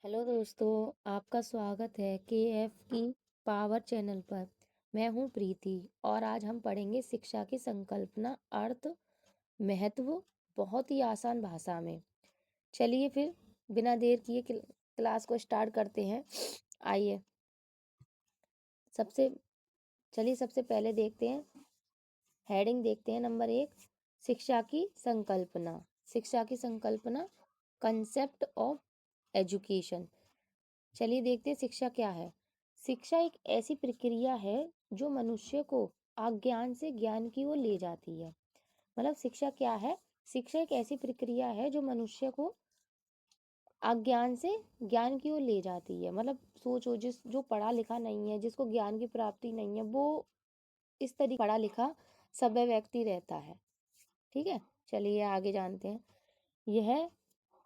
Hello दोस्तों, आपका स्वागत है KF की पावर चैनल पर। मैं हूं प्रीति और आज हम पढ़ेंगे शिक्षा की संकल्पना, अर्थ, महत्व बहुत ही आसान भाषा में। चलिए फिर बिना देर किए क्लास को स्टार्ट करते हैं। आइए सबसे चलिए सबसे पहले देखते हैं, हेडिंग देखते हैं। नंबर 1, शिक्षा की संकल्पना। शिक्षा की संकल्पना, कंसेप्ट ऑफ एजुकेशन। चलिए देखते हैं शिक्षा क्या है। शिक्षा एक ऐसी प्रक्रिया है जो मनुष्य को अज्ञान से ज्ञान की ओर ले जाती है। मतलब शिक्षा क्या है? शिक्षा एक ऐसी प्रक्रिया है जो मनुष्य को अज्ञान से ज्ञान की ओर ले जाती है। मतलब सोचो, जो पढ़ा लिखा नहीं है, जिसको ज्ञान की प्राप्ति नहीं है, वो इस तरीके पढ़ा लिखा सभ्य व्यक्ति रहता है। ठीक है, चलिए आगे जानते हैं। यह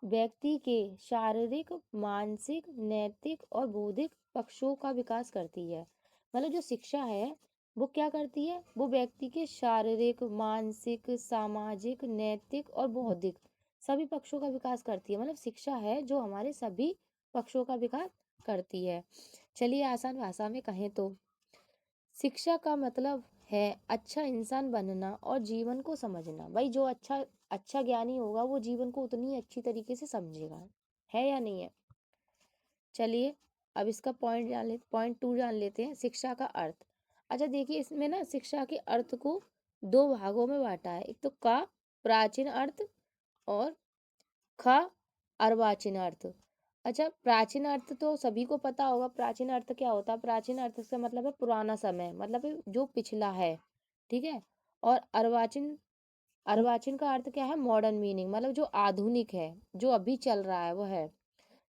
व्यक्ति के शारीरिक, मानसिक, नैतिक और बौद्धिक पक्षों का विकास करती है। मतलब जो शिक्षा है वो क्या करती है? वो व्यक्ति के शारीरिक, मानसिक, सामाजिक, नैतिक और बौद्धिक सभी पक्षों का विकास करती है। मतलब शिक्षा है जो हमारे सभी पक्षों का विकास करती है। चलिए आसान भाषा में कहें तो शिक्षा का मतलब है अच्छा इंसान बनना और जीवन को समझना। भाई जो अच्छा ज्ञानी होगा वो जीवन को उतनी अच्छी तरीके से समझेगा। है या नहीं है? चलिए अब इसका पॉइंट 2 जान लेते हैं, शिक्षा का अर्थ। अच्छा देखिए, इसमें ना शिक्षा के अर्थ को दो भागों में बांटा है। एक तो का प्राचीन अर्थ और ख अर्वाचीन अर्थ। अच्छा, प्राचीन अर्थ तो सभी को पता होगा। प्राचीन अर्थ क्या होता है? प्राचीन अर्थ से मतलब है पुराना समय, मतलब है जो पिछला है। ठीक है। और अर्वाचीन अर्वाचीन का अर्थ क्या है? मॉडर्न मीनिंग, मतलब जो आधुनिक है, जो अभी चल रहा है वो है।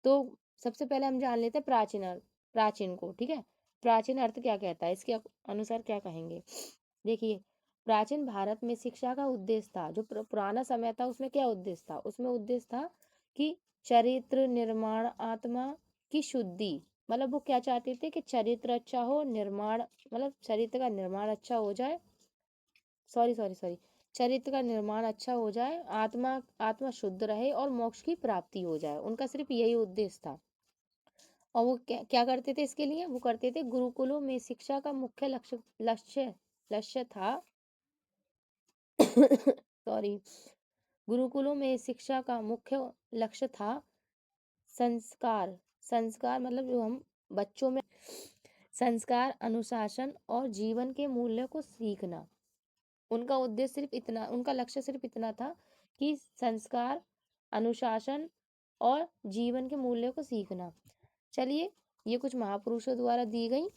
तो सबसे पहले हम जान लेते हैं प्राचीन अर्थ, प्राचीन को। ठीक है, प्राचीन अर्थ क्या कहता है, इसके अनुसार क्या कहेंगे। देखिए, प्राचीन भारत में शिक्षा का उद्देश्य था, जो पुराना समय था उसमें क्या उद्देश्य था? उसमें उद्देश्य था कि चरित्र निर्माण, आत्मा की शुद्धि। मतलब वो क्या चाहते थे कि चरित्र अच्छा हो, निर्माण मतलब चरित्र का निर्माण अच्छा हो जाए। सॉरी, चरित्र का निर्माण अच्छा हो जाए, आत्मा आत्मा शुद्ध रहे और मोक्ष की प्राप्ति हो जाए। उनका सिर्फ यही उद्देश्य था। और वो क्या करते थे इसके लिए? वो करते थे, गुरुकुलों में शिक्षा का मुख्य लक्ष्य था सॉरी, गुरुकुलों में शिक्षा का मुख्य लक्ष्य था संस्कार। संस्कार मतलब जो हम बच्चों में संस्कार, अनुशासन और जीवन के मूल्य को सीखना। उनका उद्देश्य सिर्फ इतना, उनका लक्ष्य सिर्फ इतना था कि संस्कार, अनुशासन और जीवन के मूल्यों को सीखना। चलिए, ये कुछ महापुरुषों द्वारा दी गई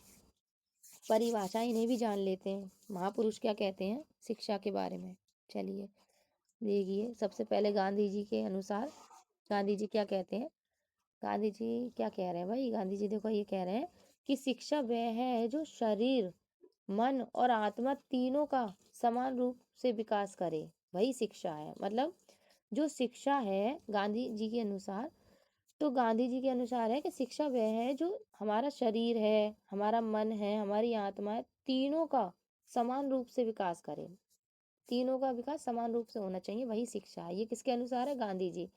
परिभाषा, इन्हें भी जान लेते हैं। महापुरुष क्या कहते हैं शिक्षा के बारे में। चलिए देखिए, सबसे पहले गांधी जी के अनुसार गांधी जी क्या कहते हैं। गांधी जी क्या कह रहे हैं भाई? गांधी जी देखो ये कह रहे हैं कि शिक्षा वह है जो शरीर, मन और आत्मा तीनों का समान रूप से विकास करे, वही शिक्षा है। मतलब जो शिक्षा है गांधी जी के अनुसार, तो गांधी जी के अनुसार है कि शिक्षा वह है जो हमारा शरीर है, हमारा मन है, हमारी आत्मा है, तीनों का समान रूप से विकास करे। तीनों का विकास समान रूप से होना चाहिए, वही शिक्षा है। ये किसके अनुसार है? गांधी जी।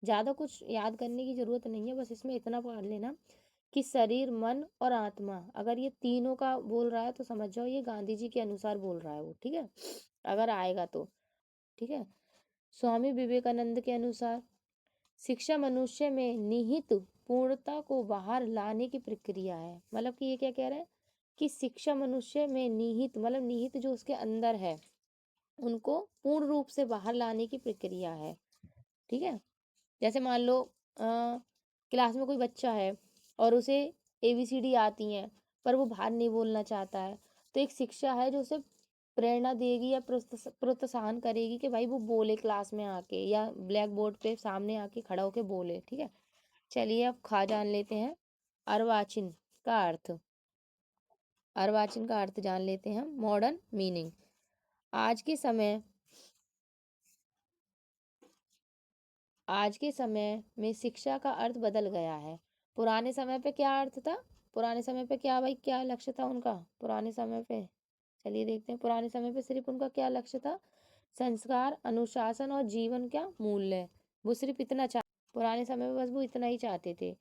ज्यादा कुछ याद करने की जरूरत नहीं है, बस इसमें इतना पढ़ लेना कि शरीर, मन और आत्मा, अगर ये तीनों का बोल रहा है तो समझ जाओ ये गांधी जी के अनुसार बोल रहा है वो। ठीक है, अगर आएगा तो। ठीक है। स्वामी विवेकानंद के अनुसार शिक्षा मनुष्य में निहित पूर्णता को बाहर लाने की प्रक्रिया है। मतलब कि ये क्या कह रहे हैं कि शिक्षा मनुष्य में निहित, मतलब निहित जो उसके अंदर है, उनको पूर्ण रूप से बाहर लाने की प्रक्रिया है। ठीक है। जैसे मान लो क्लास में कोई बच्चा है और उसे ABCD आती हैं, पर वो बाहर नहीं बोलना चाहता है, तो एक शिक्षा है जो उसे प्रेरणा देगी या प्रोत्साहन करेगी कि भाई वो बोले क्लास में आके, या ब्लैक बोर्ड पे सामने आके खड़ा होके बोले। ठीक है। चलिए अब खा जान लेते हैं, अर्वाचीन का अर्थ। अर्वाचीन का अर्थ जान लेते हैं, मॉडर्न मीनिंग। आज के समय आज के समय में शिक्षा का अर्थ बदल गया है। पुराने समय पे क्या अर्थ था? पुराने समय पे क्या भाई, क्या लक्ष्य था उनका पुराने समय पे? चलिए देखते हैं, पुराने समय पे सिर्फ उनका क्या लक्ष्य था? संस्कार, अनुशासन और जीवन क्या मूल्य। वो सिर्फ इतना चाह पुराने समय में बस वो इतना ही चाहते थे।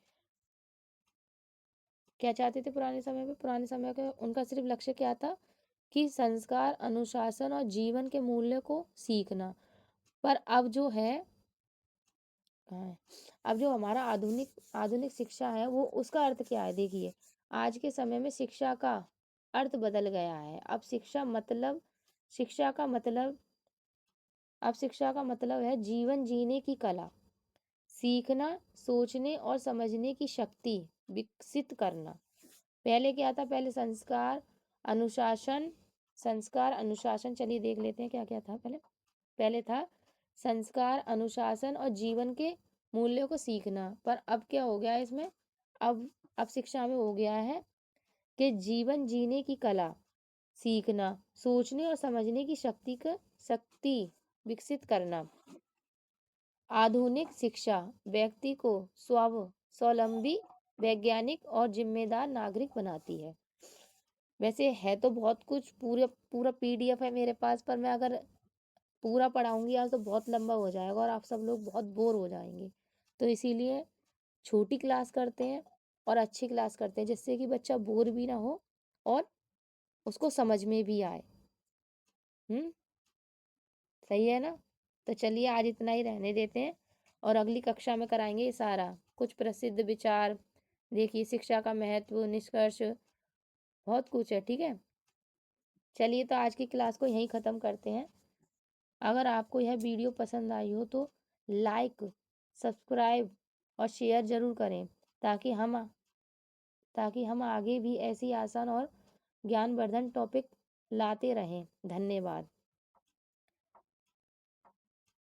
क्या चाहते थे पुराने समय में? पुराने समय का उनका सिर्फ लक्ष्य क्या था कि संस्कार, अनुशासन और जीवन के मूल्य को सीखना। पर अब जो है हाँ, अब जो हमारा आधुनिक आधुनिक शिक्षा है वो उसका अर्थ क्या है? देखिए, आज के समय में शिक्षा का अर्थ बदल गया है। शिक्षा का मतलब अब शिक्षा का मतलब है जीवन जीने की कला, सीखना, सोचने और समझने की शक्ति विकसित करना। पहले क्या था? पहले अनुशासन संस्कार अनुशासन चलिए देख लेते हैं क्या क्या था पहले। पहले था संस्कार, अनुशासन और जीवन के मूल्यों को सीखना। पर अब क्या हो गया है इसमें? अब शिक्षा में हो गया है कि जीवन जीने की कला, सीखना, सोचने और समझने की शक्ति विकसित करना। आधुनिक शिक्षा व्यक्ति को स्वावलंबी, वैज्ञानिक और जिम्मेदार नागरिक बनाती है। वैसे है तो बहुत कुछ, पूरा पूरा पीडीएफ है मेरे पास, पर मैं अगर पूरा पढ़ाऊंगी आज तो बहुत लंबा हो जाएगा और आप सब लोग बहुत बोर हो जाएंगे। तो इसीलिए छोटी क्लास करते हैं और अच्छी क्लास करते हैं, जिससे कि बच्चा बोर भी ना हो और उसको समझ में भी आए। हम्म सही है ना? तो चलिए आज इतना ही रहने देते हैं और अगली कक्षा में कराएंगे ये सारा कुछ प्रसिद्ध विचार। देखिए, शिक्षा का महत्व, निष्कर्ष, बहुत कुछ है। ठीक है, चलिए तो आज की क्लास को यहीं ख़त्म करते हैं। अगर आपको यह वीडियो पसंद आई हो तो लाइक, सब्सक्राइब और शेयर ज़रूर करें, ताकि हम ताकि हम आगे भी ऐसी आसान और ज्ञानवर्धन टॉपिक लाते रहें। धन्यवाद।